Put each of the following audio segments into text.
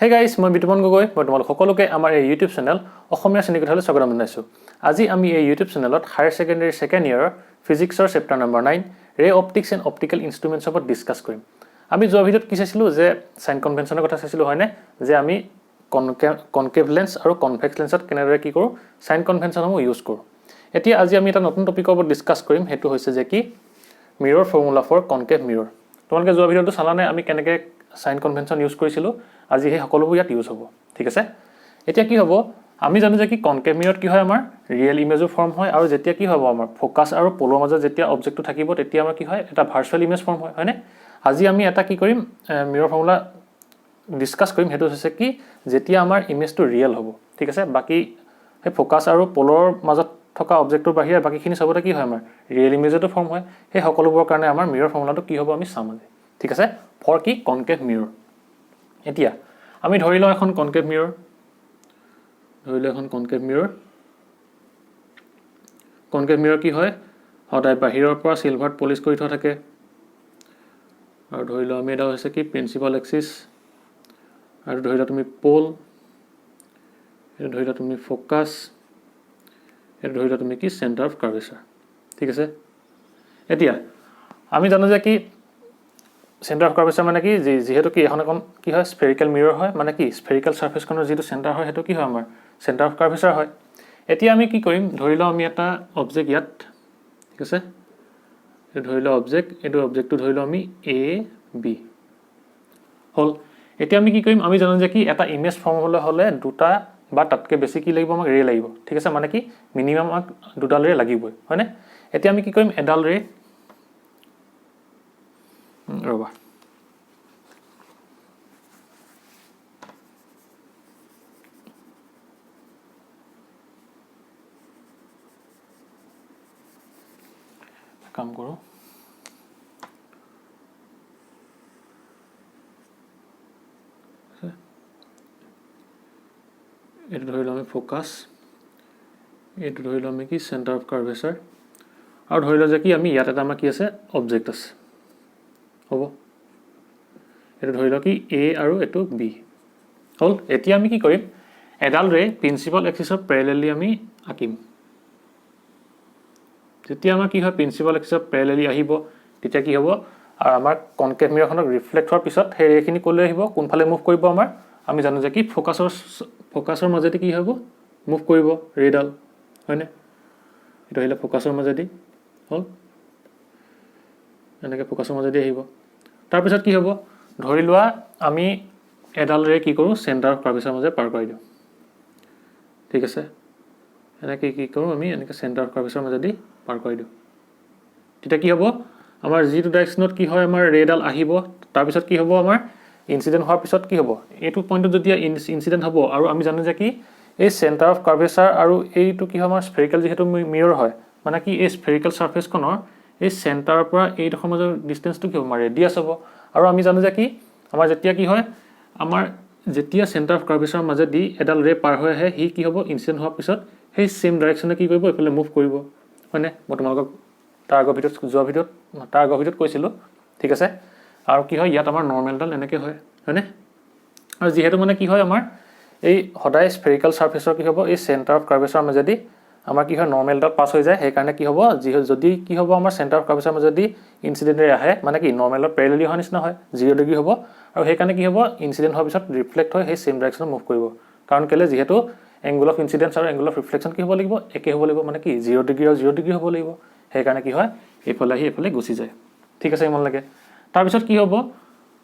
Hey guys, মই বিতুপন গগৈ মই তোমালোক সকলোকে আমাৰ এই YouTube চেনেল অসমীয়া শ্ৰেণীকোঠালৈ স্বাগতম জনাইছো। আজি আমি এই YouTube চেনেলত হায়াৰ সেকেন্ডাৰী সেকেন্ড ইয়াৰৰ ফিজিক্সৰ chapter number 9 ray optics and optical ইনষ্ট্ৰুমেন্টছ ওপৰত ডিসকাস কৰিম। আমি যোৱা ভিডিঅ'ত কি চাইছিলো যে সাইন কনভেনচনৰ কথা চাইছিলো হয়নে যে আমি কনকেভ লেন্স আৰু কনভেক্স লেন্সত কেনেদৰে কি কৰো সাইন কনভেনচনসমূহ ইউজ কৰো। এতিয়া আজি আমি এটা নতুন টপিকৰ ওপৰত ডিসকাস কৰিম, হেতু হৈছে যে কি mirror formula for concave mirror. তোমালোকে যোৱা ভিডিঅ'টো চালানে আমি কেনেকৈ সাইন কনভেনচন ইউজ কৰিছিলো, আজি সেই সকলোবোৰ ইয়াত ইউজ হ'ব। ঠিক আছে, এতিয়া কি হ'ব আমি জানো যে কি কনকেভ মিৰত কি হয় আমাৰ ৰিয়েল ইমেজৰ ফৰ্ম হয়, আৰু যেতিয়া কি হ'ব আমাৰ ফোকাস আৰু পোলৰ মাজত যেতিয়া অবজেক্টটো থাকিব তেতিয়া আমাৰ কি হয় এটা ভাৰ্চুৱেল ইমেজ ফৰ্ম হয় হয়নে। আজি আমি এটা কি কৰিম মিৰৰ ফৰ্মুলা ডিসকাস কৰিম, হেতু হৈছে কি যেতিয়া আমাৰ ইমেজটো ৰিয়েল হ'ব। ঠিক আছে, বাকি সেই ফোকাস আৰু পোলৰ মাজত থকা অবজেক্টৰ বাহিৰে বাকিখিনি সবতে কি হয় আমাৰ ৰিয়েল ইমেজটো ফৰ্ম হয়। সেই সকলোবোৰৰ কাৰণে আমাৰ মিৰৰ ফৰ্মুলাটো কি হ'ব আমি চাম আজি। ঠিক আছে, ফৰ কি কনকেভ মিৰৰ। এতিয়া আমি ধৰি লওঁ এখন কনকেভ মিৰৰ, কনকেভ মিৰৰ কি হয় সদায় বাহিৰৰ পৰা সিলভাৰত পলিশ কৰি থোৱা থাকে, আৰু ধৰি লওঁ আমি এটা হৈছে কি প্ৰিন্সিপাল এক্সিস, আৰু ধৰি লওঁ তুমি পোল, এটা ধৰি লওঁ তুমি ফোকাস, এটা ধৰি লওঁ তুমি কি সেন্টাৰ অফ কাৰ্ভেচাৰ। ঠিক আছে, এতিয়া আমি জানো যে কি সেন্টাৰ অফ কাৰ্ভেচাৰ মানে কি যেহেতু কি এখন কি হয় স্ফেৰিকেল মিৰৰ হয়, মানে কি স্ফেৰিকেল সাৰফেসখনৰ যেটো সেন্টাৰ হয় হেতু কি হয় আমাৰ সেন্টাৰ অফ কাৰ্ভেচাৰ হয়। এতিয়া আমি কি কৰিম ধৰি লওঁ আমি এটা অবজেক্ট ইয়াত, ঠিক আছে এই ধৰি লওঁ অবজেক্ট, এইটো অবজেক্টটো ধৰি লওঁ আমি এ বি হল। এতিয়া আমি কি কৰিম আমি জানো যে কি এটা ইমেজ ফৰ্ম হলে দুটা বা তাতকৈ বেছি কি লাগিব আমাক ৰে লাগিব। ঠিক আছে, মানে কি মিনিমাম আমাক দুডাল ৰে লাগিবই হয়নে। এতিয়া আমি কি কৰিম এডাল ৰে ৰবা কাম কৰোঁ, এইটো ধৰি লওঁ আমি ফোকাস, এইটো ধৰি লওঁ আমি কি সেন্টাৰ অফ কাৰ্ভেচাৰ, আৰু ধৰি লওঁ যে কি আমি ইয়াত এটা আমাৰ কি আছে অবজেক্ট আছে হ'ব। এইটো ধৰি লওঁ কি এ আৰু এইটো বি হ'ল। এতিয়া আমি কি কৰিম এডাল ৰে প্ৰিন্সিপাল এক্সিসৰ প্যাৰেলালি আমি আঁকিম। যেতিয়া আমাৰ কি হয় প্ৰিন্সিপাল এক্সিসৰ প্যাৰেলালি আহিব তেতিয়া কি হ'ব আৰু আমাৰ কনকেভ মিৰৰখনক ৰিফ্লেক্ট হোৱাৰ পিছত সেই ৰেখিনি ক'লৈ আহিব কোনফালে মুভ কৰিব আমাৰ আমি জানো যে কি ফোকাসৰ মাজেদি কি হ'ব মুভ কৰিব ৰেডাল হয়নে। এটা আহিলে ফোকাসৰ মাজেদি হ'ল, এনেকৈ ফোকাসৰ মাজেদি আহিব। তাৰপিছত কি হ'ব ধৰি লোৱা আমি এডাল ৰে কি কৰোঁ সেন্টাৰ অফ কাৰ্ভেচাৰ মাজে পাৰ কৰি দিওঁ। ঠিক আছে, এনেকৈ কি কৰোঁ আমি এনেকৈ সেন্টাৰ অফ কাৰ্ভেচাৰ মাজেদি পাৰ কৰি দিওঁ। তেতিয়া কি হ'ব আমাৰ যিটো ডাইৰেকশ্যনত কি হয় আমাৰ ৰেডাল আহিব, তাৰপিছত কি হ'ব আমাৰ ইনসিডেন্ট হোৱাৰ পিছত কি হ'ব এইটো পইণ্টত যেতিয়া ইনসিডেন্ট হ'ব, আৰু আমি জানো যে কি এই সেন্টাৰ অফ কাৰ্ভেচাৰ আৰু এইটো কি হয় আমাৰ স্ফেৰিকেল যিহেতু মিৰৰ হয়, মানে কি এই স্ফেৰিকেল সাৰফেসখনৰ এই সেন্টাৰৰ পৰা এইডোখৰ মাজৰ ডিষ্টেন্সটো কি হ'ব আমাৰ ৰেডিয়াছ হ'ব। আৰু আমি জানো যে কি আমাৰ যেতিয়া কি হয় আমাৰ যেতিয়া সেন্টাৰ অফ কাৰ্ভেচাৰৰ মাজেদি এডাল ৰে পাৰ হৈ আহে সি কি হ'ব ইনসিডেন্ট হোৱাৰ পিছত সেই সেম ডাইৰেকশ্যনে কি কৰিব এইফালে মুভ কৰিব হয়নে। মই তোমালোকক তাৰ আগৰ ভিডিঅ'ত কৈছিলোঁ। ঠিক আছে, আৰু কি হয় ইয়াত আমাৰ নৰ্মেলডাল এনেকৈ হয় হয়নে। আৰু যিহেতু মানে কি হয় আমাৰ এই সদায় স্ফেৰিকেল সাৰফেসৰ কি হ'ব এই সেন্টাৰ অফ কাৰ্ভেচাৰৰ মাজেদি আমাৰ কি হয় নৰ্মেলডাল পাছ হৈ যায়, সেইকাৰণে কি হ'ব যদি কি হ'ব আমাৰ সেন্টাৰ অফ কাৰ্ভেচাৰৰ মাজেদি ইনসিডেন্টে আহে মানে কি নৰ্মেলৰ প্যাৰেলালি হোৱাৰ নিচিনা হয় 0 ডিগ্ৰী হ'ব, আৰু সেইকাৰণে কি হ'ব ইনসিডেন্ট হোৱাৰ পিছত ৰিফ্লেক্ট হৈ সেই সেম ডাইৰেকশ্যনত মুভ কৰিব। কাৰণ কেলে যিহেতু এংগল অফ ইনসিডেন্স আৰু এংগল অফ ৰিফ্লেকশ্যন কি হ'ব লাগিব একে হ'ব লাগিব, মানে কি 0 ডিগ্ৰী আৰু 0 ডিগ্ৰী হ'ব লাগিব, সেইকাৰণে কি হয় এইফালে আহি এইফালে গুচি যায়। ঠিক আছে ইমানলৈকে। তাৰপিছত কি হ'ব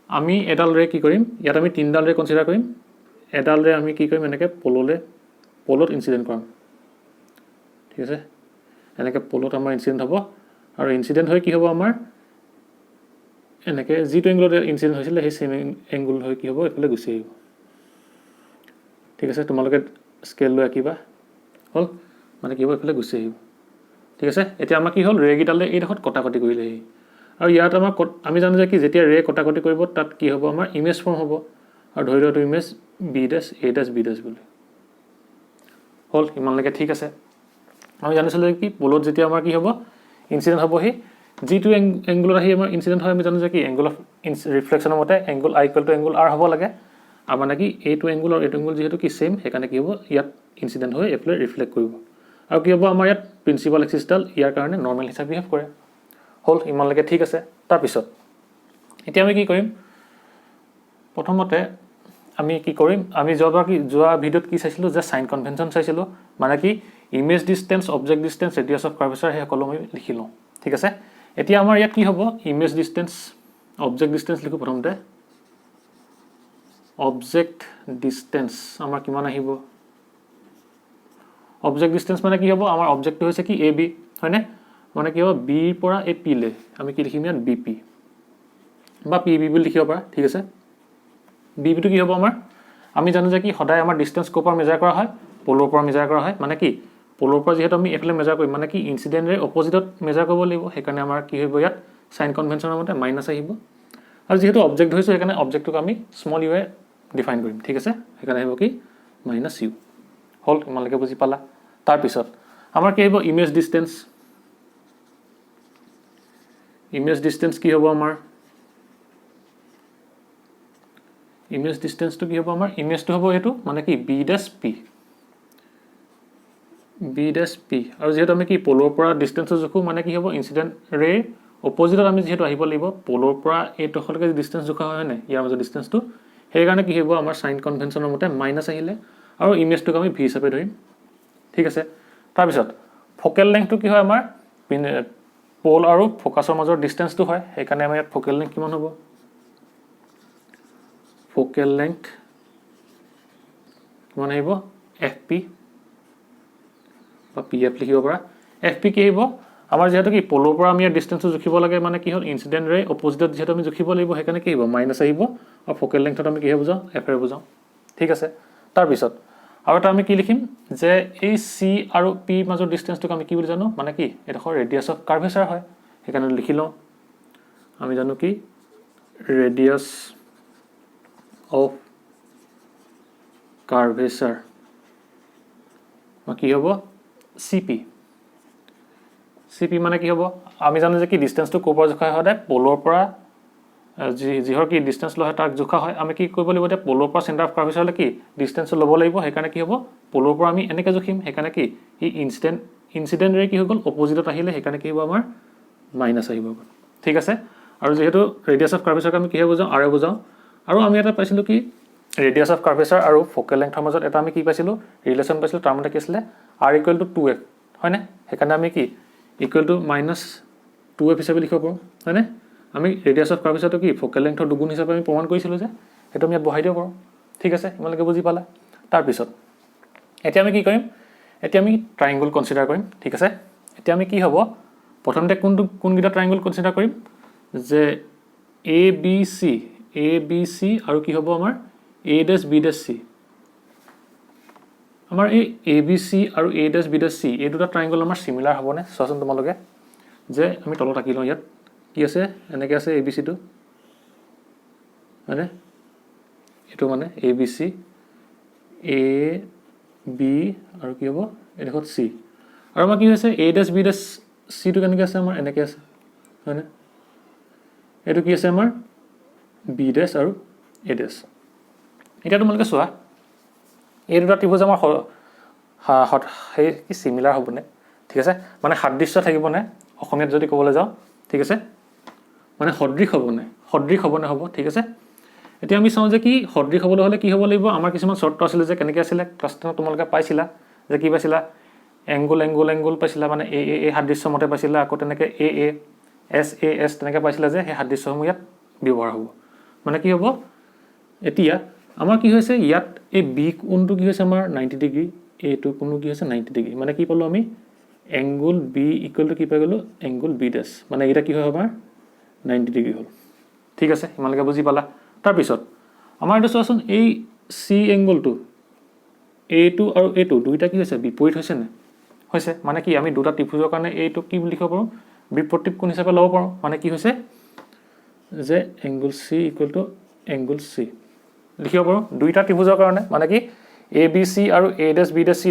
আমি এডাল ৰে কি কৰিম ইয়াত আমি তিনিডাল ৰে কনচিডাৰ কৰিম। এডাল ৰে আমি কি কৰিম এনেকৈ পলত ইনসিডেন্ট কৰাম। ঠিক আছে, এনেকৈ পলত আমাৰ ইনসিডেন্ট হ'ব, আৰু ইনসিডেন্ট হৈ কি হ'ব আমাৰ এনেকৈ যিটো এংগলত ইনসিডেন্ট হৈছিলে সেই সেম এংগল হৈ কি হ'ব এইফালে গুচি আহিব। ঠিক আছে, তোমালোকে স্কেল লৈ আঁকিবা হ'ল, মানে কি হ'ব এইফালে গুচি আহিব। ঠিক আছে, এতিয়া আমাৰ কি হ'ল ৰেকেইডালে এইডোখৰত কটাকটি কৰিলেহি, আৰু ইয়াত আমাৰ আমি জানো যে কি যেতিয়া ৰে কটাকটি কৰিব তাত কি হ'ব আমাৰ ইমেজ ফৰ্ম হ'ব, আৰু ধৰি লওঁটো ইমেজ বি ডেছ এ ডেছ বি ডেছ বুলি হ'ল ইমানলৈকে। ঠিক আছে, আমি জানিছিলোঁ কি পোলত যেতিয়া আমাৰ কি হ'ব ইনসিডেন্ট হ'বহি যিটো এংগলত আহি আমাৰ ইনসিডেন্ট হয় আমি জানো যে কি এংগল অফ ৰিফ্লেকশ্যনৰ মতে angle I equal to angle R হ'ব লাগে, আৰু মানে কি এইটো এংগুল আৰু এইটো এংগুল যিহেতু কি সেম সেইকাৰণে কি হ'ব ইয়াত ইনসিডেন্ট হৈ এফালে ৰিফ্লেক্ট কৰিব আৰু কি হ'ব আমাৰ ইয়াত প্ৰিন্সিপাল এক্সিছডাল ইয়াৰ কাৰণে নৰ্মেল হিচাপে বিহেভ কৰে হ'ল ইমানলৈকে ঠিক আছে তাৰপিছত এতিয়া আমি কি কৰিম প্ৰথমতে আমি কি কৰিম আমি যোৱা ভিডিঅ'ত কি চাইছিলোঁ যে সাইন কনভেনচন চাইছিলোঁ মানে কি image distance object distance radius of curvature সেই সকলো আমি লিখি লওঁ ঠিক আছে এতিয়া আমাৰ ইয়াত কি হ'ব ইমেজ ডিস্টেন্স অবজেক্ট ডিস্টেন্স লিখো প্ৰথমতে অবজেক্ট ডিস্টেন্স আমাৰ কিমান আহিব অবজেক্ট ডিস্টেন্স মানে কি হ'ব আমাৰ অবজেক্টটো হৈছে কি AB হয়নে মানে কি হ'ব B ৰ পৰা AP লে আমি কি লিখিম ইয়াত BP বা PB বুলি লিখিব পাৰা ঠিক আছে BB টো কি হ'ব আমাৰ আমি জানো যে কি সদায় আমাৰ ডিস্টেন্স ক'ৰ পৰা মেজাৰ কৰা হয় পোলৰ পৰা মেজাৰ কৰা হয় মানে কি পোলৰ পৰা যেহেতু আমি এফালে মেজাৰ কৰিম মানে কি ইনসিডেন্ট ৰে অপজিটত মেজাৰ কৰিব লাগিব সেইকাৰণে আমাৰ কি হ'ব ইয়াত সাইন কনভেনচনৰ মতে মাইনাস আহিব আৰু যেহেতু অবজেক্ট হৈছো সেইকাৰণে অবজেক্টটোক আমি স্মল ইউ এ ডিফাইন কৰিম ঠিক আছে সেইকাৰণে আহিব কি -u হল তোমালোকে বুজি পালা তাৰ পিছত আমাৰ কি আহিব ইমেজ ডিস্টেন্স কি হ'ব আমাৰ ইমেজ ডিস্টেন্সটো কি হ'ব আমাৰ ইমেজটো হ'ব এটো মানে কি b' p আৰু যেহেতু আমি কি পোলৰ পৰা ডিস্টেন্সটো জোখো মানে কি হ'ব ইনসিডেন্ট ৰে অপজিটত আমি যেহেতু আহিব লাগিব পোলৰ পৰা এইটোলৈকে ডিস্টেন্স জোখা হয় নাই ইয়াৰ মাজৰ ডিস্টেন্সটো সেই কাৰণে কি হ'ব আমাৰ সাইন কনভেনচনৰ মতে মাইনাস আহিলে আৰু ইমেজটোক আমি v হিচাপে ধৰিম ঠিক আছে তাৰ পিছত ফোকেল লেংথটো কি হয় আমাৰ পোল আৰু ফোকাসৰ মাজৰ ডিস্টেন্সটো হয় সেইকাৰণে আমাৰ ইয়াত ফোকেল লেংথ কিমান হ'ব ফোকেল লেংথ কিমান আহিব fp বা pf লিখিব পাৰা fp কি আহিব আমাৰ যেহেতু কি পোলৰ পৰা আমি ডিস্টেন্সটো জুখিব লাগে মানে কি হ'ল ইনসিডেন্ট ৰে অপজিটত যেহেতু আমি জুখিব লাগিব সেইকাৰণে কি হ'ব মাইনাস আহিব আৰু ফোকেল লেংথত আমি কি বুজাও f ৰে বুজাও ঠিক আছে তাৰ পিছত আৰু এটা আমি কি লিখিম যে এই c আৰু p মাজৰ ডিস্টেন্সটোক আমি কি বুলি জানো মানে কি এডখৰ ৰেডিয়াস অফ কাৰ্ভেচাৰ হয় সেইকাৰণে লিখি লওঁ আমি জানো কি ৰেডিয়াস অফ কাৰ্ভেচাৰ কি হ'ব CP মানে কি হ'ব আমি জানো যে কি ডিস্টেন্সটো ক'ৰ পৰা জোখা হয় পোলৰ পৰা যিহৰ কি ডিস্টেন্স লয় তাক জোখা হয় আমি কি কৰিব লাগিব এতিয়া পোলৰ পৰা সেন্টাৰ অফ কাৰ্ভেচাৰ লৈ কি ডিস্টেন্সটো ল'ব লাগিব সেইকাৰণে কি হ'ব পোলৰ পৰা আমি এনেকৈ জুখিম সেইকাৰণে কি এই ইনসিডেন্ট ৰে কি হৈ গ'ল অপজিটত আহিলে সেইকাৰণে কি হ'ব আমাৰ মাইনাস আহিব ঠিক আছে আৰু যেহেতু ৰেডিয়াস অফ কাৰ্ভেচাৰক আমি কিহে বুজাও r বুজাও আৰু আমি এটা পাইছিলো কি ৰেডিয়াস অফ কাৰ্ভেচাৰ আৰু ফোকেল লেংথৰ মাজত এটা আমি কি পাইছিলো ৰিলেচন পাইছিলো তাৰ মতে কি আছিল r = 2f হয়নে সেইকাৰণে আমি কি ইকুৱেল টু -2f হিচাপে লিখিব পাৰোঁ হয়নে আমি ৰেডিয়াস অফ কাৰ্ভেচাৰটো কি ফোকেল লেংথৰ দুগুণ হিচাপে আমি প্ৰমাণ কৰিছিলো যে সেইটো আমি ইয়াত বহাই দিব পাৰোঁ ঠিক আছে ইমানলৈকে বুজি পালা তাৰ পিছত এতিয়া আমি কি কৰিম এতিয়া আমি ট্ৰায়াঙ্গল কনসিডাৰ কৰিম ঠিক আছে এতিয়া আমি কি হ'ব প্ৰথমতে কোনগিটা ট্ৰায়াঙ্গল কনসিডাৰ কৰিম যে ABC আৰু কি হ'ব আমাৰ A', B', C আমাৰ এই ABC আৰু A', B', C এই দুটা ট্ৰায়াঙ্গল আমাৰ সিমিলাৰ হ'বনে চোৱাচোন তোমালোকে যে আমি তলত আঁকি লওঁ ইয়াত কি আছে এনেকৈ আছে ABC টো মানে এটো মানে ABC A B আৰু কি হ'ব এডখত C আৰু আমাৰ কি হৈছে A', B', C টো কেনেকৈ আছে আমাৰ এনেকৈ আছে হয়নে এটো কি আছে আমাৰ B' আৰু A'। এতিয়া তোমালোকে চোৱা এই দুটা ত্ৰিভুজ আমাৰ সেই কি সিমিলাৰ হ'বনে ঠিক আছে মানে সাদৃশ্য থাকিবনে অসমীয়াত যদি ক'বলৈ যাওঁ ঠিক আছে মানে সদৃশ হ'বনে হ'ব ঠিক আছে এতিয়া আমি চাওঁ যে কি সদৃশ হ'বলৈ হ'লে কি হ'ব লাগিব আমাৰ কিছুমান শৰ্ত আছিল যে কেনেকৈ আছিল ক্লাছ 10 তোমালোকে পাইছিলা যে কি পাইছিলা এংগুল পাইছিলা মানে এ সাদৃশ্য মতে পাইছিলা আকৌ তেনেকৈ এ এছ তেনেকৈ পাইছিলা যে সেই সাদৃশ্যসমূহ ইয়াত ব্যৱহাৰ হ'ব মানে কি হ'ব এতিয়া আমাৰ কি হৈছে ইয়াত এই বি কোণটো কি হৈছে আমাৰ 90 ডিগ্ৰী এটো কোণটো কি হৈছে 90 ডিগ্ৰী মানে কি পালো আমি এংগুল বি ইকুৱেল টু কি পাই গলো এংগুল বি ডেশ মানে এটা কি হয় আমাৰ 90 ডিগ্ৰী হ'ল ঠিক আছে ইমানলৈকে বুজি পালা তাৰ পিছত আমাৰ এটা চোৱাচোন এই সি এংগুলটো এটো আৰু এটো দুইটা কি হৈছে বিপৰীত হৈছে না হৈছে মানে কি আমি দুটা ত্ৰিভুজৰ কাৰণে এইটো কি লিখিব পাৰো বিপৰীত কোণ হিচাপে ল'ব পাৰো মানে কি হৈছে যে angle C equal to angle C লিখিব পাৰো দুইটা ত্ৰিভুজৰ কাৰণে মানে কি ABC আৰু A' B' C'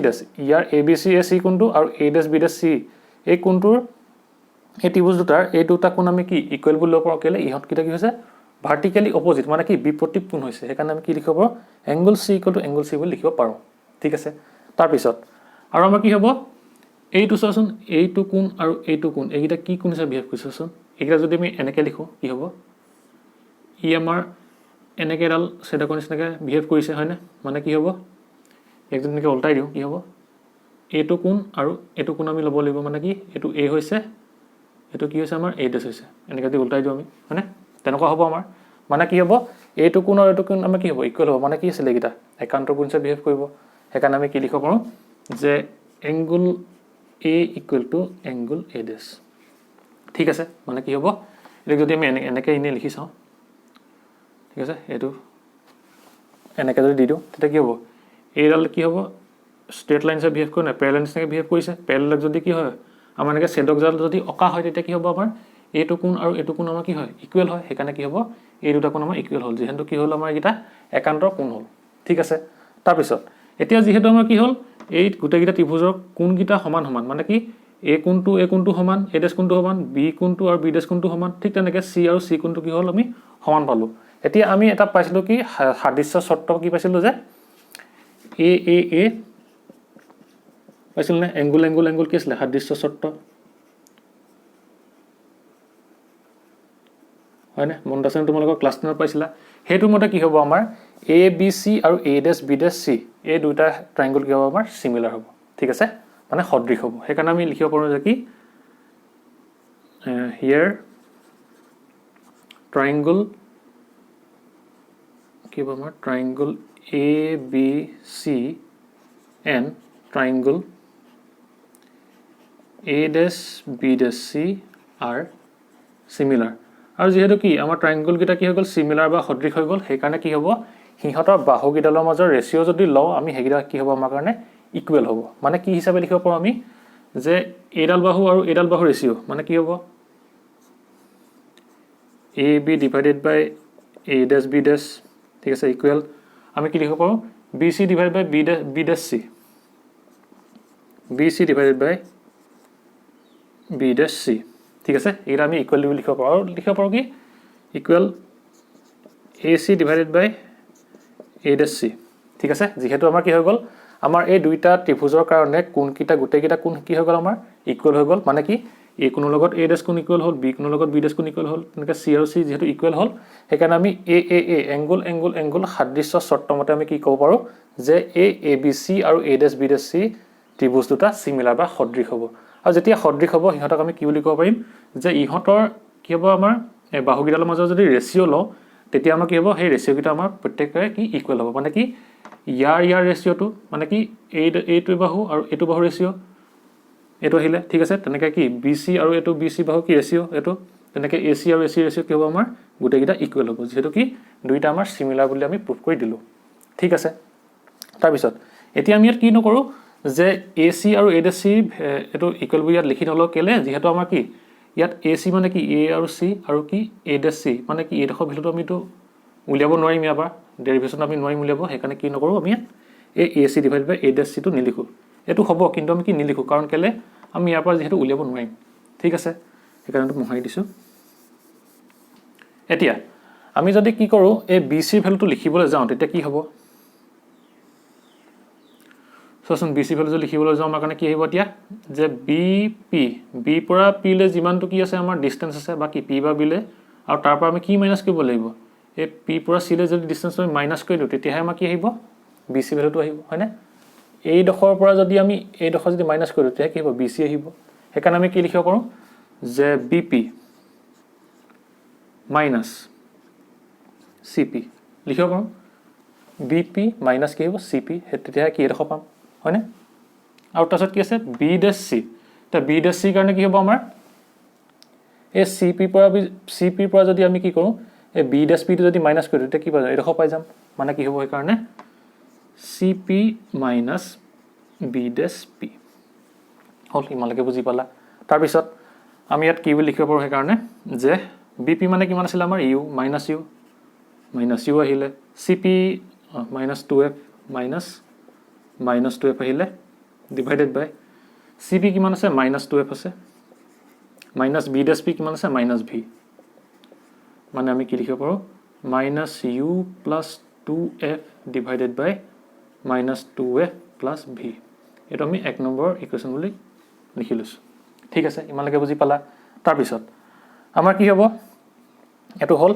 year ABC AC কোণটো আৰু A' B' C এই কোণটোৰ এই ত্ৰিভুজ দুটাৰ এই দুটা কোণ আমি কি ইকুৱেল বুলি ল'ব পাৰো কেলে ইহঁত কিটা কি হৈছে ভাৰ্টিকেলি অপজিট মানে কি বিপৰীত কোণ হৈছে সেইকাৰণে আমি কি লিখিব পাৰোঁ angle C equal to angle C বুলি লিখিব পাৰোঁ ঠিক আছে তাৰপিছত আৰু আমাৰ কি হ'ব এইটো চোৱাচোন এইটো কোণ আৰু এইটো কোণ এইকেইটা কি কোণ হিচাপে বিহেভ কৰিছে চোৱাচোন এইকেইটা যদি আমি এনেকৈ লিখোঁ কি হ'ব ই আমাৰ এনেকৈ এডাল চেডকৰ নিচিনাকৈ বিহেভ কৰিছে হয়নে মানে কি হ'ব এক যদি এনেকৈ উল্টাই দিওঁ কি হ'ব এইটো কোণ আৰু এইটো কোণ আমি ল'ব লাগিব মানে কি এইটো এ হৈছে এইটো কি হৈছে আমাৰ এ ডেছ হৈছে এনেকৈ যদি উল্টাই দিওঁ আমি হয়নে তেনেকুৱা হ'ব আমাৰ মানে কি হ'ব এইটো কোণ আৰু এইটো কোণ আমাৰ কি হ'ব ইকুৱেল হ'ব মানে কি আছিলে এইকেইটা একান্তৰ কোণ হিচাপে বিহেভ কৰিব সেইকাৰণে আমি কি লিখিব পাৰোঁ যে angle A equal to angle A dash ঠিক আছে মানে কি হ'ব এইটো যদি আমি এনেকৈ এনেই লিখি চাওঁ ঠিক আছে এইটো এনেকৈ যদি দি দিওঁ তেতিয়া কি হ'ব এইডাল কি হ'ব ষ্ট্ৰেট লাইন হিচাপে বিহেভ কৰে নাই পেৰেলেল নিচিনাকৈ বিহেভ কৰিছে পেৰেলেল যদি কি হয় আমাৰ এনেকৈ চেডকডাল যদি অঁকা হয় তেতিয়া কি হ'ব আমাৰ এইটো কোণ আৰু এইটো কোণ আমাৰ কি হয় ইকুৱেল হয় সেইকাৰণে কি হ'ব এই দুটা কোণ আমাৰ ইকুৱেল হ'ল যিহেতু কি হ'ল আমাৰ এইকেইটা একান্তৰ কোণ হ'ল ঠিক আছে তাৰপিছত এতিয়া যিহেতু আমাৰ কি হ'ল এই গোটেইকেইটা ত্ৰিভুজৰ কোণকেইটা সমান সমান মানে কি এ কোণটো সমান এ ডেছ কোণটো সমান বি কোণটো আৰু বি ডেছ কোণটো সমান ঠিক তেনেকৈ চি আৰু চি কোণটো কি হ'ল আমি সমান পালোঁ এতিয়া আমি এটা পাইছিলোঁ কি সাদৃশ্য চৰ্ত কি পাইছিলোঁ যে এ পাইছিলোঁ নে এংগুল এংগুল এংগুল কি আছিলে সাদৃশ্য চৰ্ত হয়নে মনত আছে তোমালোকৰ ক্লাছ 10ত পাইছিলা সেইটো মতে কি হ'ব আমাৰ এ বি চি আৰু এ ডেছ বি ডেছ চি এই দুটা ট্ৰাইংগল কি হ'ব আমাৰ চিমিলাৰ হ'ব ঠিক আছে মানে সদৃশ হ'ব সেইকাৰণে আমি লিখিব পাৰোঁ যে কি হিয়াৰ ট্ৰাইংগল কি হ'ব আমাৰ triangle A B C and triangle A dash B dash C are similar আৰু যিহেতু কি আমাৰ ট্ৰাইংগলকেইটা কি হৈ গ'ল চিমিলাৰ বা সদৃশ হৈ গ'ল সেইকাৰণে কি হ'ব সিহঁতৰ বাহুকেইডালৰ মাজৰ ৰেচিঅ' যদি লওঁ আমি সেইকেইটা কি হ'ব আমাৰ কাৰণে ইকুৱেল হ'ব মানে কি হিচাপে লিখিব পাৰোঁ আমি যে এইডাল বাহু আৰু এইডাল বাহু ৰেচিঅ' মানে কি হ'ব A B divided by A dash B ডেছ ঠিক আছে ইকুৱেল আমি কি লিখিব পাৰোঁ বি চি ডিভাইডেড বাই B dash C B C divided বাই বি ডেছ চি ঠিক আছে এইটা আমি ইকুৱেল বুলি লিখিব পাৰোঁ আৰু লিখিব পাৰোঁ কি ইকুৱেল এ চি ডিভাইডেড বাই এ ডেছ চি ঠিক আছে যিহেতু আমাৰ কি হৈ গ'ল আমাৰ এই দুইটা ত্ৰিভুজৰ কাৰণে কোণকেইটা গোটেইকেইটা কোণ কি হৈ গ'ল আমাৰ ইকুৱেল হৈ গ'ল মানে কি এ কোণৰ লগত এ ডেছ কোণ ইকুৱেল হ'ল বি কোণৰ লগত বি ডেছ কোণ ইকুৱেল হ'ল তেনেকৈ চি আৰু চি যিহেতু ইকুৱেল হ'ল সেইকাৰণে আমি এ এংগুল এংগুল এংগুল সাদৃশ্য চৰ্তমতে আমি কি ক'ব পাৰোঁ যে এ বি চি আৰু এ ডেছ বি ডেছ চি ত্ৰিভুজ দুটা চিমিলাৰ বা সদৃশ হ'ব আৰু যেতিয়া সদৃশ হ'ব সিহঁতক আমি কি বুলি ক'ব পাৰিম যে ইহঁতৰ কি হ'ব আমাৰ বাহুকেইডালৰ মাজত যদি ৰেচিঅ' লওঁ তেতিয়া আমাৰ কি হ'ব সেই ৰেচিঅ'কেইটা আমাৰ প্ৰত্যেকৰে কি ইকুৱেল হ'ব মানে কি ইয়াৰ ৰেচিঅ'টো মানে কি এইটো বাহু আৰু এইটো বাহু ৰেচিঅ' এইটো আহিলে ঠিক আছে তেনেকৈ কি বি চি আৰু এইটো বি চি বাহু কি ৰেচিঅ' এইটো তেনেকৈ এ চি আৰু এ চি ৰেচিঅ' কি হ'ব আমাৰ গোটেইকেইটা ইকুৱেল হ'ব যিহেতু কি দুইটা আমাৰ চিমিলাৰ বুলি আমি প্ৰুভ কৰি দিলোঁ ঠিক আছে তাৰপিছত এতিয়া আমি ইয়াত কি নকৰোঁ যে এ চি আৰু এ ডেছ চি এইটো ইকুৱেল বুলি ইয়াত লিখি নলওঁ কেলে যিহেতু আমাৰ কি ইয়াত এ চি মানে কি এ আৰু চি আৰু কি এ ডেছ চি মানে কি এইডোখৰ ভেলুটো আমিতো উলিয়াব নোৱাৰিম ইয়াৰ পৰা ডেৰিভেশ্যন আমি নোৱাৰিম উলিয়াব সেইকাৰণে কি নকৰোঁ আমি ইয়াত এ চি ডিভাইড বাই এ ডেছ চিটো নিলিখোঁ এইটো হ'ব কিন্তু আমি কি নিলিখোঁ কাৰণ কেলে আমি ইয়াৰ পৰা যিহেতু উলিয়াব নোৱাৰিম ঠিক আছে সেইকাৰণে মোহাৰি দিছোঁ এতিয়া আমি যদি কি কৰোঁ এই বি চিৰ ভেলুটো লিখিবলৈ যাওঁ তেতিয়া কি হ'ব চোৱাচোন বি চি ভেলু যদি লিখিবলৈ যাওঁ আমাৰ কাৰণে কি আহিব এতিয়া যে বি পি বি পৰা পিলৈ যিমানটো কি আছে আমাৰ ডিষ্টেঞ্চ আছে বা কি পি বা বিলৈ আৰু তাৰ পৰা আমি কি মাইনাছ কৰিব লাগিব এই পি পৰা চিলৈ যদি ডিষ্টেঞ্চ আমি মাইনাছ কৰি দিওঁ তেতিয়াহে আমাৰ কি আহিব বি চি ভেলুটো আহিব হয়নে এইডোখৰৰ পৰা যদি আমি এইডোখৰ যদি মাইনাছ কৰি দিওঁ তেতিয়া কি হ'ব বি চি আহিব সেইকাৰণে আমি কি লিখিব পাৰোঁ যে B P minus C P লিখিব পাৰোঁ বি পি মাইনাছ কি হ'ব চি পি তেতিয়াহে কি এডোখৰ পাম হয়নে আৰু তাৰপিছত কি আছে বি ডেছ চি এতিয়া বি ডেছ চিৰ কাৰণে কি হ'ব আমাৰ এই চি পিৰ পৰা যদি আমি কি কৰোঁ এই বি ডেছ পিটো যদি মাইনাছ কৰি দিওঁ তেতিয়া কি পাই যাম এডোখৰ পাই যাম মানে কি হ'ব সেইকাৰণে চি পি মাইনাছ বি ডেছ পি হ'ল ইমানলৈকে বুজি পালা তাৰপিছত আমি ইয়াত কি বুলি লিখিব পাৰোঁ সেইকাৰণে যে বি পি মানে কিমান আছিলে আমাৰ ইউ মাইনাছ ইউ আহিলে C P minus 2f minus 2f আহিলে ডিভাইডেড বাই চি পি কিমান আছে মাইনাছ 2f আছে মাইনাছ বি ডেছ পি কিমান আছে মাইনাছ ভি মানে আমি কি লিখিব পাৰোঁ -u + 2f ডিভাইডেড বাই -2f + v এইটো আমি 1 নম্বৰ ইকুৱেশ্যন বুলি লিখি লৈছোঁ ঠিক আছে ইমানলৈকে বুজি পালা তাৰপিছত আমাৰ কি হ'ব এইটো হ'ল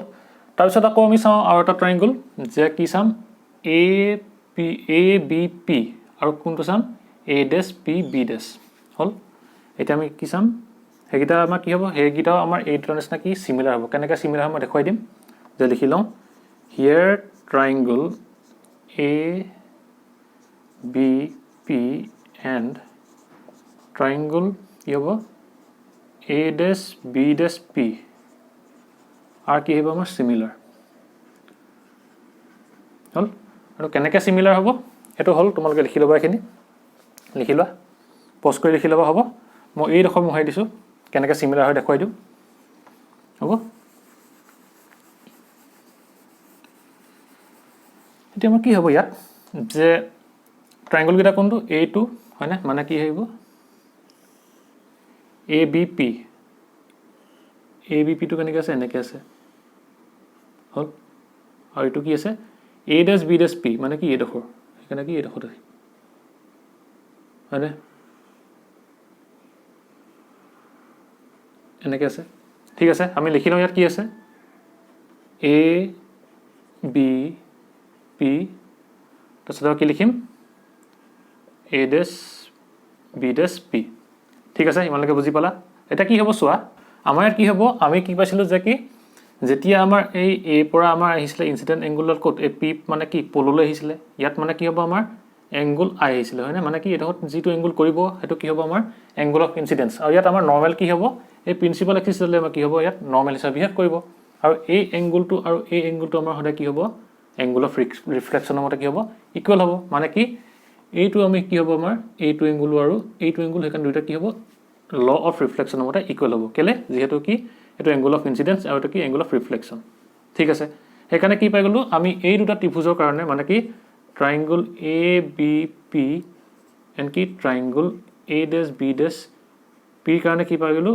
তাৰপিছত আকৌ আমি চাওঁ আৰু এটা ট্ৰায়াঙ্গল যে কি চাম ABP আৰু কোনটো চাম A', B' হ'ল এতিয়া আমি কি চাম সেইকেইটা আমাৰ কি হ'ব সেইকেইটাও আমাৰ এই দুটাৰ নিচিনা কি সিমিলাৰ হ'ব কেনেকৈ সিমিলাৰ হ'ব মই দেখুৱাই দিম যে লিখি লওঁ হিয়াৰ ট্ৰায়াঙ্গল ABP and triangle কি হ'ব A', B', আৰু কি হ'ব আমাৰ সিমিলাৰ হ'ল আৰু কেনেকৈ সিমিলাৰ হ'ব এইটো হ'ল তোমালোকে লিখি ল'বা এইখিনি লিখি লোৱা পজ কৰি লিখি ল'বা হ'ব মই এই ডোখৰ মোহাৰি দিছোঁ কেনেকৈ সিমিলাৰ হয় দেখুৱাই দিওঁ হ'ব এতিয়া আমাৰ কি হ'ব ইয়াত যে ট্ৰায়াঙ্গল কেইটা কোনটো A2 হয়নে মানে কি আহিব ABP টো কেনেকৈ আছে এনেকৈ আছে হ'ল আৰু এইটো কি আছে A', B', P মানে কি এইডোখৰ সেইকাৰণে কি এইডোখৰ আছে হয়নে এনেকৈ আছে ঠিক আছে আমি লিখি লওঁ ইয়াত কি আছে ABP তাৰপিছত আৰু কি লিখিম A', B', P ঠিক আছে ইমানলৈকে বুজি পালা এটা কি হ'ব চোৱা আমাৰ ইয়াত কি হ'ব আমি কি পাইছিলোঁ যে কি যেতিয়া আমাৰ এই A পৰা আমাৰ আহিছিলে ইনসিডেন্ট এংগুলৰ কোড এই P মানে কি পললৈ আহিছিলে ইয়াত মানে কি হ'ব আমাৰ এংগুল I আহিছিলে হয়নে মানে কি এটা যিটো এংগুল কৰিব সেইটো কি হ'ব আমাৰ এংগুল অফ ইনসিডেন্স আৰু ইয়াত আমাৰ নৰ্মেল কি হ'ব এই প্ৰিন্সিপাল এক্সিছলে আমাৰ কি হ'ব ইয়াত নৰ্মেল হিচাপে বিহেভ কৰিব আৰু এই এংগুলটো আৰু এই এংগুলটো আমাৰ সদায় কি হ'ব এংগুল অফ ৰিফ্লেকশ্যনৰ মতে কি হ'ব ইকুৱেল হ'ব মানে কি এইটো আমি কি হ'ব আমাৰ এইটো এংগুল আৰু এইটো এংগুল সেইকাৰণে দুইটা কি হ'ব ল অফ ৰিফ্লেকশ্যনৰ মতে ইকুৱেল হ'ব কেলে যেহেতু কি এটো এংগুল অফ ইনসিডেন্স আৰু এটো কি এংগুল অফ ৰিফ্লেকশ্যন ঠিক আছে সেইকাৰণে কি পাই গলো আমি এই দুটা ত্ৰিভুজৰ কাৰণে মানে কি ট্ৰায়াঙ্গল ABP এন্ড কি ট্ৰায়াঙ্গল A', B', P কাৰণে কি পাই গলো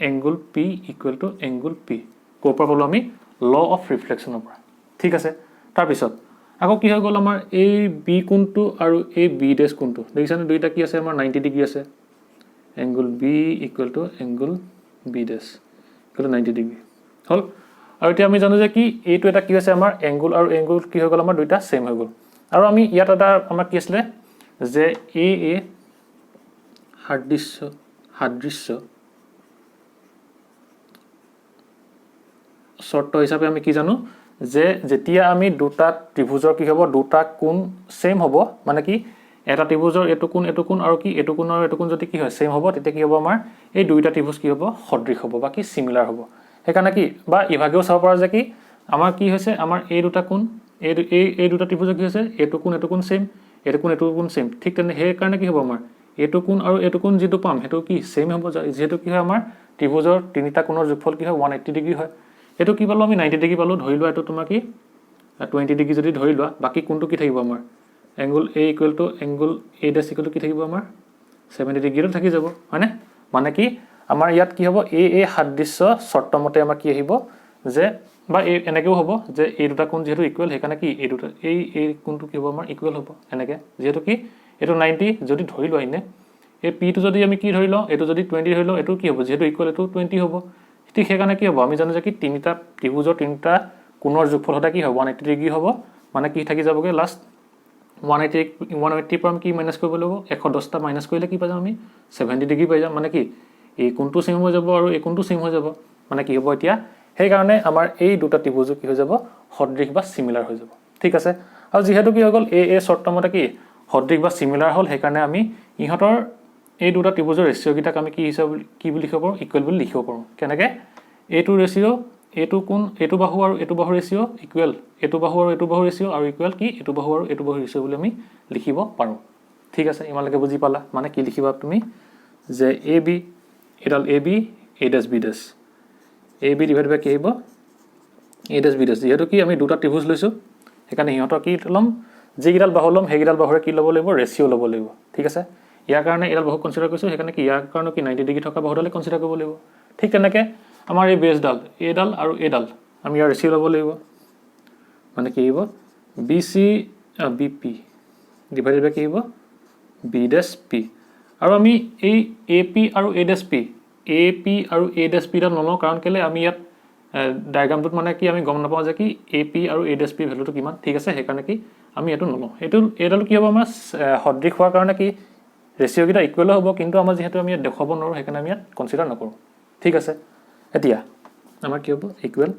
angle P equal to angle P কোৰ পৰা পালো আমি ল অফ ৰিফ্লেকশ্যনৰ পৰা ঠিক আছে তাৰ পিছত আকৌ কি হৈ গল আমাৰ এই B কোণটো আৰু এই B' কোণটো দেখিছানে দুইটা কি আছে আমাৰ 90 ডিগ্ৰী আছে angle B equal to angle B' equal to 90 degree হল আৰু এতিয়া আমি জানো যে কি এইটো এটা কি আছে আমাৰ এংগুল আৰু এংগুল কি হৈ গল আমাৰ দুইটা সেম হৈ গল আৰু আমি ইয়াত এটা আমাৰ কি আছিল যে A সাদৃশ্য শৰ্ত হিচাপে আমি কি জানো যে যেতিয়া আমি দুটা ত্ৰিভুজৰ কি হ'ব দুটা কোণ সেম হ'ব মানে কি এটা ত্ৰিভুজৰ এটো কোণ আৰু কি এটো কোণ আৰু এটো কোণ যদি কি হয় সেম হ'ব তেতিয়া কি হ'ব আমাৰ এই দুইটা ত্ৰিভুজ কি হ'ব সদৃশ হ'ব বা কি সিমিলাৰ হ'ব সেইকাৰণে কি বা ইভাগেও চাব পৰা যে কি আমাৰ কি হৈছে আমাৰ এই দুটা কোণ এই দুটা ত্ৰিভুজ কি হৈছে এটো কোণ সেম এটো কোণ সেম ঠিক তেনে সেই কাৰণে কি হ'ব আমাৰ এটো কোণ আৰু এটো কোণ যেটো পাম হেতু কি সেম হ'ব যেহেতু কি হয় আমাৰ ত্ৰিভুজৰ তিনিটা কোণৰ যোগফল কি হয় 180 ডিগ্ৰী হয় এটো কি পালো আমি 90 ডিগ্ৰী পালো ধৰি লোৱা এটো তোমাৰ কি 20 ডিগ্ৰী যদি ধৰি লোৱা বাকি কোণটো কি থাকিব আমাৰ angle A equal to angle A' equal to কি থাকিব আমাৰ 70 ডিগ্ৰীটো থাকি যাব হয়নে মানে কি আমাৰ ইয়াত কি হ'ব A সাদৃশ্য শৰ্ত মতে আমাৰ কি আহিব যে বা এনেকেও হ'ব যে এই দুটা কোণ যেহেতু ইকুৱেল সেইকাৰণে কি এই দুটা এই কোণটো কি হ'ব আমাৰ ইকুৱেল হ'ব এনেকে যেহেতু কি এটো 90 যদি ধৰি লোৱা ইনে এই P টো যদি আমি কি ধৰি লওঁ এটো যদি 20 ধৰি লওঁ এটো কি হ'ব যেহেতু ইকুৱেল এটো 20 হ'ব ঠিক সেইকাৰণে কি হ'ব আমি জানো যে কি তিনিটা ত্ৰিভুজৰ তিনিটা কোণৰ যোগফল হতে কি হ'ব 180 ডিগ্ৰী হ'ব মানে কি থাকি যাবগে লাষ্ট 180 পৰা কি মাইনাস কৰিব লাগিব 110টা মাইনাস কৰিলে কি পাই যাম আমি 70 ডিগ্ৰী পাই যাম মানে কি এই কোণটো সেম হৈ যাব আৰু এই কোণটো সেম হৈ যাব মানে কি হ'ব এতিয়া সেই কাৰণে আমাৰ এই দুটা ত্ৰিভুজ কি হৈ যাব সদৃশ বা সিমিলাৰ হৈ যাব ঠিক আছে আৰু যেহেতু কি হৈ গল এই শৰ্ত মতে কি সদৃশ বা সিমিলাৰ হল সেই কাৰণে আমি ইহতৰ এই দুটা ত্ৰিভুজৰ ৰেশিও কিটাক আমি কি হিচাপে কি বুলি লিখিব পাৰো ইকুৱেল বুলি লিখিব পাৰো কেনেকৈ এইটো ৰেশিও এইটো কোণ এইটো বাহু আৰু এইটো বাহু ৰেশিও ইকুৱেল এইটো বাহু আৰু এইটো বাহু ৰেশিও আৰু ইকুৱেল কি এইটো বাহু আৰু এইটো বাহু ৰেশিও বুলি আমি লিখিব পাৰো ঠিক আছে ইমানলৈকে বুজি পালা মানে কি লিখিবা তুমি যে AB এডাল AB A' B' AB divide by কি আহিব A' B' যেহেতু কি আমি দুটা ত্ৰিভুজ লৈছো সেইকাৰণে ইহঁতৰ কি লম যেগিডাল বাহু লম সেইগিডাল বাহুৰে কি ল'ব লাগিব ৰেশিও ল'ব লাগিব ঠিক আছে ইয়াৰ কাৰণে এডাল বাহু কনসিডাৰ কৰিছো সেইকাৰণে কি ইয়াৰ কাৰণে কি 90 ডিগ্ৰী থকা বাহুডালে কনসিডাৰ কৰিব লাগিব ঠিক তেনেকৈ আমাৰ এই বেছডাল এডাল আৰু এডাল আমি ইয়াৰ ৰেচিঅ' ল'ব লাগিব মানে কি আহিব BC BP ডিভাইডেড বাই কি আহিব B dash P আৰু আমি এই AP আৰু A dash P আৰু A dash P ডাল নলওঁ কাৰণ কেলে আমি ইয়াত ডায়াগ্ৰামটোত মানে কি আমি গম নাপাওঁ যে কি AP আৰু A dash P ভ্যালুটো কিমান ঠিক আছে সেইকাৰণে কি আমি এটো নলওঁ এডাল কি হ'ব আমাৰ সদৃশ হোৱাৰ কাৰণে কি ৰেচিঅ' কিটা ইকুৱেল হ'ব কিন্তু আমাৰ যেহেতু আমি ইয়াত দেখাব নোৱাৰো সেইকাৰণে আমি ইয়াত কনসিডাৰ নকৰো ঠিক আছে এতিয়া আমাৰ কি হ'ব ইকুৱেল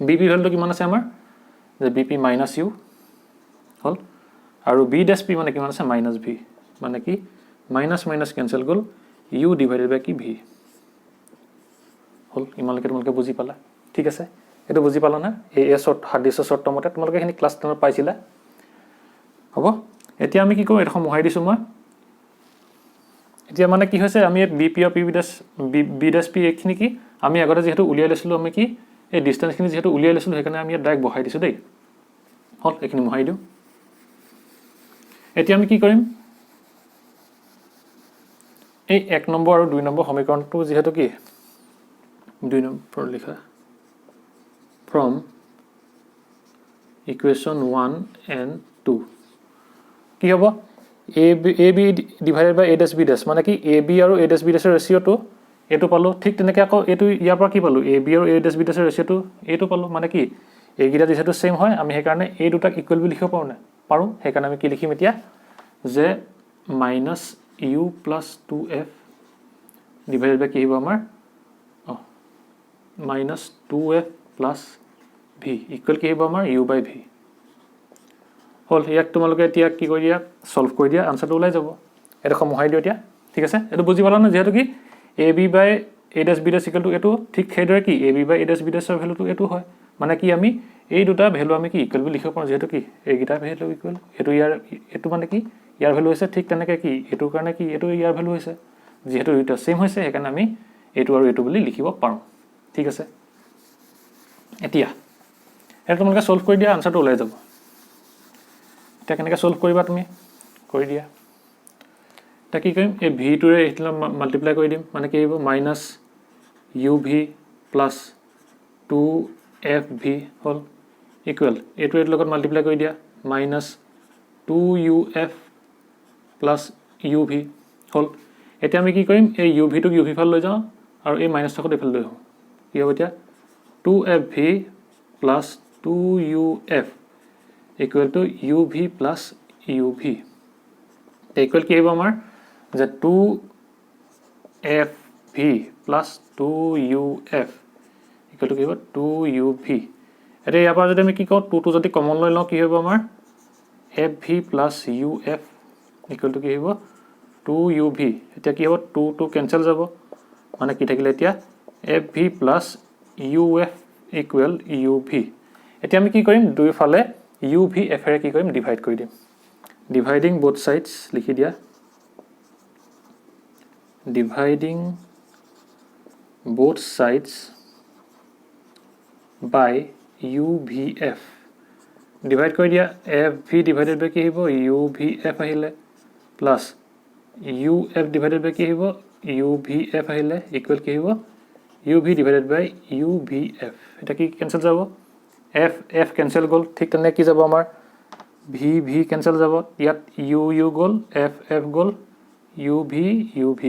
BP ভ্যালুটো কিমান আছে আমাৰ যে BP minus U হল আৰু B dash P মানে কিমান আছে minus V মানে কি minus minus cancel goal U divided by কি V হল ইমানলৈকে তোমালোকে বুজি পালা ঠিক আছে এটো বুজি পালা না এই শর্ট হাৰ্ডিছ শর্ট মতে তোমালোকে এখিনি ক্লাস 10 পাইছিলা হ'ব এতিয়া আমি কি কৰো এটা সমহাই দিছো মই এতিয়া মানে কি হৈছে আমি BP আৰু B dash P এখিনি কি আমি আগতে যেহেতু উলিয়াই লৈছিলো আমি কি এই ডিসটেন্স খিনি যেহেতু উলিয়াই লৈছিলো সেইকাৰণে আমি ডাইৰেক্ট বহাই দিছো দেই হল এখিনি বহাই দিও এতিয়া আমি কি কৰিম এই 1 নম্বৰ আৰু 2 নম্বৰ সমীকৰণটো যেহেতু কি 2 নম্বৰ লিখা from equation 1 and 2 কি হ'ব AB divided by A dash B dash মানে কি AB আৰু A dash B dash ৰেচিঅ'টো এটো পালো ঠিক তেনেকৈ আকৌ এটো ইয়াৰ পৰা কি পালো AB আৰু A dash B dash ৰেচিঅ'টো এটো পালো মানে কি এইগিটা যেহেতু সেম হয় আমি সেইকাৰণে এই দুটাক ইকুৱেল বুলি লিখিব পাৰো সেইকাৰণে আমি কি লিখিম এতিয়া যে minus U plus 2F divided by কি হ'ব আমাৰ minus 2F plus V equal কি হ'ব আমাৰ U by V হল ইয়াক তোমালোকে এতিয়া কি কৰি দিয়া সলভ কৰি দিয়া আনসাৰটো ওলাই যাব এটা সমহাই দিও এতিয়া ঠিক আছে এটো বুজি পালা না যেহেতু কি AB by A dash B dash equal to এটো ঠিক সেইদৰে কি AB by A dash B dash ৰ ভ্যালুটো এটো হয় মানে কি আমি এই দুটা ভ্যালু আমি কি ইকুৱেল বুলি লিখিব পাৰো যেহেতু কি এই গিটা ভ্যালু ইকুৱেল এটো ইয়াৰ এটো মানে কি ইয়াৰ ভ্যালু হৈছে ঠিক তেনেকৈ কি এটো কাৰণে কি এটো ইয়াৰ ভ্যালু হৈছে যেহেতু এটা সেম হৈছে সেইকাৰণে আমি এটো আৰু এটো বুলি লিখিব পাৰো ঠিক আছে এতিয়া এটা তোমালোকে সলভ কৰি দিয়া আনসাৰটো ওলাই যাব এটা কেনেকৈ সলভ কৰিবা তুমি কৰি দিয়া তা কি কৰিম এই v টোৰে এটো মাল্টিপ্লাই কৰি দিম মানে কি হ'ব minus uv plus 2fv হল ইকুৱেল এটো এৰ লগত মাল্টিপ্লাই কৰি দিয়া minus 2uf plus uv হল এতিয়া আমি কি কৰিম এই uv টোক uv ফাল লৈ যাও আৰু এই মাইনাস টোক এফাল লৈ আহো কি হ'ব এতিয়া 2fv plus 2uf equal to uv plus uv equal কি হ'ব আমাৰ যে 2fv plus 2uf equal to কি হ'ব 2uv এটা ইয়াৰ পৰা যদি আমি কি কও 2 টো যদি কমন লৈ লও কি হ'ব আমাৰ fv plus uf equal to কি হ'ব 2uv এতিয়া কি হ'ব 2 টো ক্যান্সেল যাব মানে কি থাকিলে এতিয়া fv plus uf equal uv এতিয়া আমি কি কৰিম দুই ফালে uv f এৰে কি কৰিম ডিভাইড কৰি দিম ডিভাইডিং both sides লিখি দিয়া dividing both sides by uvf divide কৰি দিয়া fv divided by কি হ'ব uvf আহিলে plus uf divided by কি হ'ব uvf আহিলে equal কি হ'ব uv divided by uvf এটা কি ক্যান্সেল যাব f cancel গল ঠিক তেনে কি যাব আমাৰ v cancel যাব ইয়াত u গল f গল uv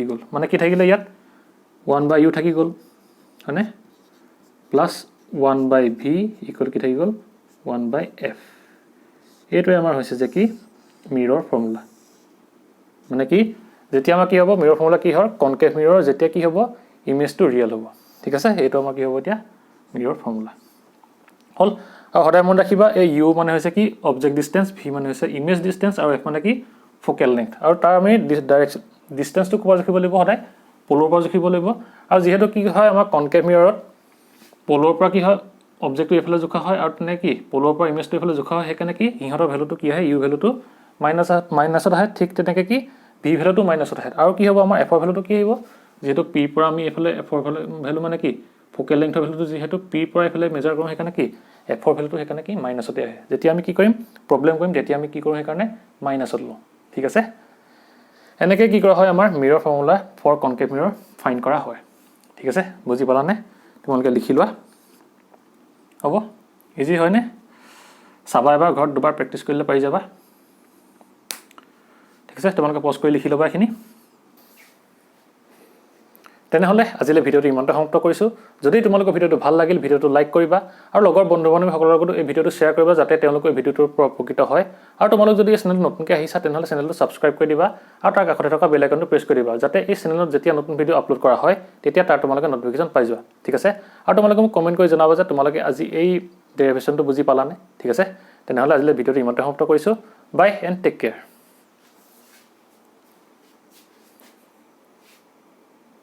গল মানে কি থাকিলে ইয়াত 1 by u থাকি গল হনে plus 1 by v equal কি থাকি গল 1 by f এইটোৱে আমাৰ হৈছে যে কি মিৰৰ ফৰ্মুলা মানে কি যেতিয়া আমাৰ কি হ'ব মিৰৰ ফৰ্মুলা কি হয় কনকেভ মিৰৰ যেতিয়া কি হ'ব ইমেজটো ৰিয়েল হ'ব ঠিক আছে এইটো আমাৰ কি হ'ব এতিয়া মিৰৰ ফৰ্মুলা হল আৰু হদাই মন ৰাখিবা এই u মানে হৈছে কি অবজেক্ট ডিসটেন্স v মানে হৈছে ইমেজ ডিসটেন্স আৰু f মানে কি ফোকাল লেংথ আৰু তাৰ আমি ডাইৰেকশন ডিসটেন্সটো কোৱা জখিব লাগিব হদাই পোলৰ পৰা জখিব লাগিব আৰু যেহেতু কি হয় আমাৰ কনকেভ মিৰৰত পোলৰ পৰা কি হয় অবজেক্টটো এফালে জখা হয় আৰু তেনে কি পোলৰ পৰা ইমেজটো এফালে জখা হয় হেকানে কি ইহতৰ ভ্যালুটো কি হয় u ভ্যালুটো মাইনাসত হয় ঠিক তেনেকৈ কি v ভ্যালুটো মাইনাসত হয় আৰু কি হ'ব আমাৰ f ভ্যালুটো কি হ'ব যেহেতু p পৰা আমি এফালে f ভ্যালু মানে কি ফোকাল লেংথৰ ভ্যালুটো যেহেতু p পৰা এফালে মেজাৰ কৰো হেকানে কি f ভ্যালুটো হেকানে কি মাইনাসতে আহে যেতিয়া আমি কি কৰিম প্ৰবলেম কৰিম তেতিয়া আমি কি কৰো হেকানে মাইনাসত লও ঠিক আছে এনেকৈ কি কৰা হয় আমাৰ mirror formula for concave mirror find কৰা হয় ঠিক আছে বুজি পালানে তোমালোকে লিখি লোৱা হ'ব ইজি হয়নে চাবা এবাৰ ঘৰত দুবাৰ প্ৰেক্টিছ কৰিলে পাৰি যাবা ঠিক আছে তোমালোকে পজ কৰি লিখি ল'বা এইখিনি তেনেহ'লে আজিলৈ ভিডিঅ'টো ইমানতে সমাপ্ত কৰিছোঁ যদি তোমালোকৰ ভিডিঅ'টো ভাল লাগিল ভিডিঅ'টো লাইক কৰিবা আৰু লগৰ বন্ধু বান্ধৱীসকলৰ লগতো এই ভিডিঅ'টো শ্বেয়াৰ কৰিবা যাতে তেওঁলোকে এই ভিডিঅ'টোৰ পৰা উপকৃত হয় আৰু তোমালোক যদি এই চেনেলটো নতুনকৈ আহিছা তেনেহ'লে চেনেলটো ছাবস্ক্ৰাইব কৰি দিবা আৰু তাৰ কাষতে থকা বেল আইকনটো প্ৰেছ কৰি দিবা যাতে এই চেনেলত যেতিয়া নতুন ভিডিঅ' আপলোড কৰা হয় তেতিয়া তাৰ তোমালোকে নটিফিকেশ্যন পাই যোৱা ঠিক আছে আৰু তোমালোকে মোক কমেণ্ট কৰি জনাবা যে তোমালোকে আজি এই ডেৰিভেশ্যনটো বুজি পালানে ঠিক আছে তেনেহ'লে আজিলৈ ভিডিঅ'টো ইমানতে সমাপ্ত কৰিছোঁ বাই এণ্ড টেক কেয়াৰ